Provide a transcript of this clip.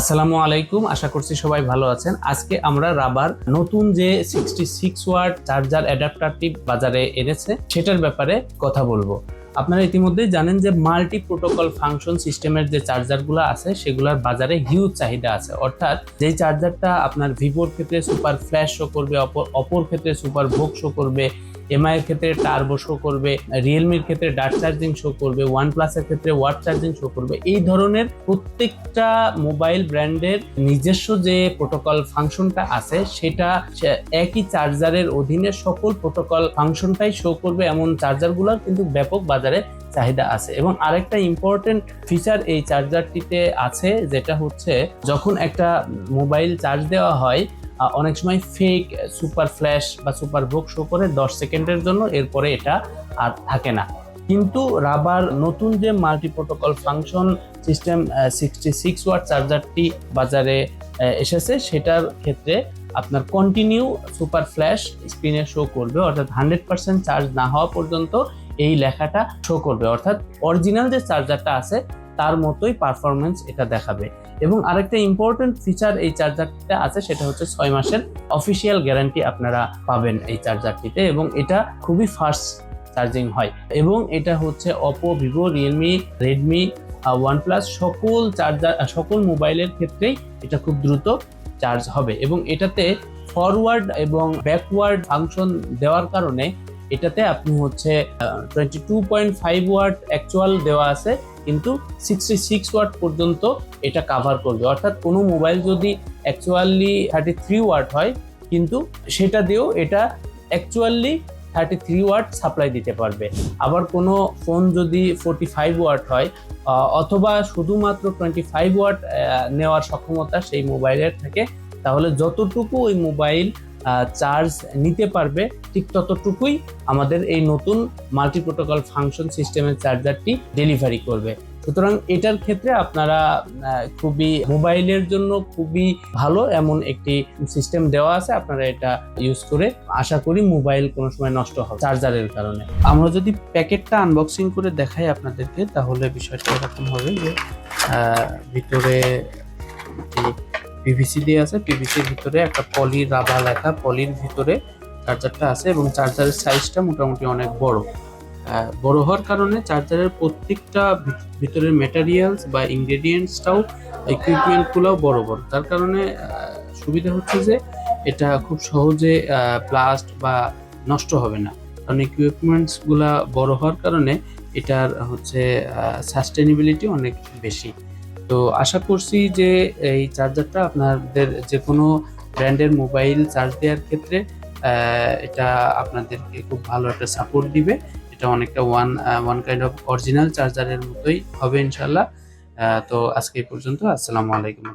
আসসালামু আলাইকুম, আশা করছি সবাই ভালো আছেন। আজকে আমরা রাবার নতুন যে 66 ওয়াট চার্জার অ্যাডাপ্টারটি বাজারে এনেছে সেটার ব্যাপারে কথা বলবো। আপনারা ইতিমধ্যেই জানেন যে মাল্টি প্রোটোকল ফাংশন সিস্টেমের যে চার্জারগুলো আছে সেগুলোর বাজারে হিউজ চাহিদা আছে। অর্থাৎ যেই চার্জারটা আপনার ভিভোর ক্ষেত্রে সুপার ফ্ল্যাশ শো করবে, অপোর ক্ষেত্রে সুপার ভোগ শো করবে, এমআই এর ক্ষেত্রে টার্বো শো করবে, রিয়েলমির ক্ষেত্রে ডাট চার্জিং শো করবে, ওয়ান প্লাসের ক্ষেত্রে ওয়াট চার্জিং শো করবে। এই ধরনের প্রত্যেকটা মোবাইল ব্র্যান্ডের নিজস্ব যে প্রোটোকল ফাংশনটা আছে সেটা একই চার্জারের অধীনে সকল প্রোটোকল ফাংশনটাই শো করবে, এমন চার্জারগুলোর কিন্তু ব্যাপক বাজারে চাহিদা আছে। এবং আরেকটা ইম্পর্টেন্ট ফিচার এই চার্জারটিতে আছে, যেটা হচ্ছে যখন একটা মোবাইল চার্জ দেওয়া হয় অনেক সময় ফেক সুপার ফ্ল্যাশ বা সুপার ভোগ শো করে 10 সেকেন্ডের জন্য, এরপরে এটা আর থাকে না। কিন্তু রাবার নতুন যে multi protocol function system 66 watt চার্জারটি বাজারে এসেছে সেটার ক্ষেত্রে আপনার কন্টিনিউ সুপার ফ্ল্যাশ স্ক্রিনে শো করবে, অর্থাৎ 100% চার্জ না হওয়া পর্যন্ত এই লেখাটা শো করবে, অর্থাৎ অরিজিনাল যে চার্জারটা আছে তার মতোই পারফরমেন্স এটা দেখাবে। এবং আরেকটা ইম্পর্টেন্ট ফিচার এই চার্জারটিতে আছে, সেটা হচ্ছে 6 মাসের অফিসিয়াল গ্যারান্টি আপনারা পাবেন এই চার্জারটিতে, এবং এটা খুবই ফাস্ট চার্জিং হয়। এবং এটা হচ্ছে Oppo, Vivo, Realme, Redmi, one plus সকল মোবাইলের ক্ষেত্রেই এটা খুব দ্রুত চার্জ হবে। এবং এটাতে ফরওয়ার্ড এবং ব্যাকওয়ার্ড ফাংশন দেওয়ার কারণে এটাতে আপনি হচ্ছে 22.5 ওয়াট অ্যাকচুয়াল দেওয়া আছে, কিন্তু 66 ওয়াট পর্যন্ত এটা কাভার করবে। অর্থাৎ কোনো মোবাইল যদি অ্যাকচুয়ালি 33 ওয়াট হয়, কিন্তু সেটা দিয়েও এটা অ্যাকচুয়ালি 33 ওয়াট সাপ্লাই দিতে পারবে। আবার কোনো ফোন যদি 45 ওয়াট হয় অথবা শুধুমাত্র 25 ওয়াট নেওয়ার সক্ষমতা সেই মোবাইলের থাকে, তাহলে যতটুকু ওই মোবাইল চার্জ নিতে পারবে ঠিক ততটুকুই আমাদের এই নতুন মাল্টি প্রোটোকল ফাংশন সিস্টেমের চার্জারটি ডেলিভারি করবে। সুতরাং এটার ক্ষেত্রে আপনারা খুবই মোবাইলের জন্য খুবই ভালো এমন একটি সিস্টেম দেওয়া আছে, আপনারা এটা ইউজ করে আশা করি মোবাইল কোনো সময় নষ্ট হবে চার্জারের কারণে। আমরা যদি প্যাকেটটা আনবক্সিং করে দেখাই আপনাদেরকে, তাহলে বিষয়টা এরকম হবে যে ভিতরে পিভিসি দিয়ে আছে, পিভিসির ভিতরে একটা পলি রাবার লেখা, পলির ভিতরে চার্জারটা আছে, এবং চার্জারের সাইজটা মোটামুটি অনেক বড় হওয়ার কারণে চার্জারের প্রত্যেকটা ভিতরের ম্যাটেরিয়ালস বা ইনগ্রেডিয়েন্টসটাও ইকুইপমেন্টগুলোও বড় বড়। তার কারণে সুবিধা হচ্ছে যে এটা খুব সহজে ব্লাস্ট বা নষ্ট হবে না, কারণ ইকুইপমেন্টসগুলো বড় হওয়ার কারণে এটার হচ্ছে সাস্টেনেবিলিটি অনেক বেশি। তো আশা করছি যে এই চার্জারটা আপনাদের যে কোনো ব্র্যান্ডের মোবাইল চার্জ দেওয়ার ক্ষেত্রে এটা আপনাদেরকে খুব ভালো একটা সাপোর্ট দিবে। এটা অনেকটা ওয়ান কাইন্ড অফ অরিজিনাল চার্জারের মতোই হবে ইনশাল্লাহ। তো আজকে এই পর্যন্ত। আসসালামু আলাইকুম।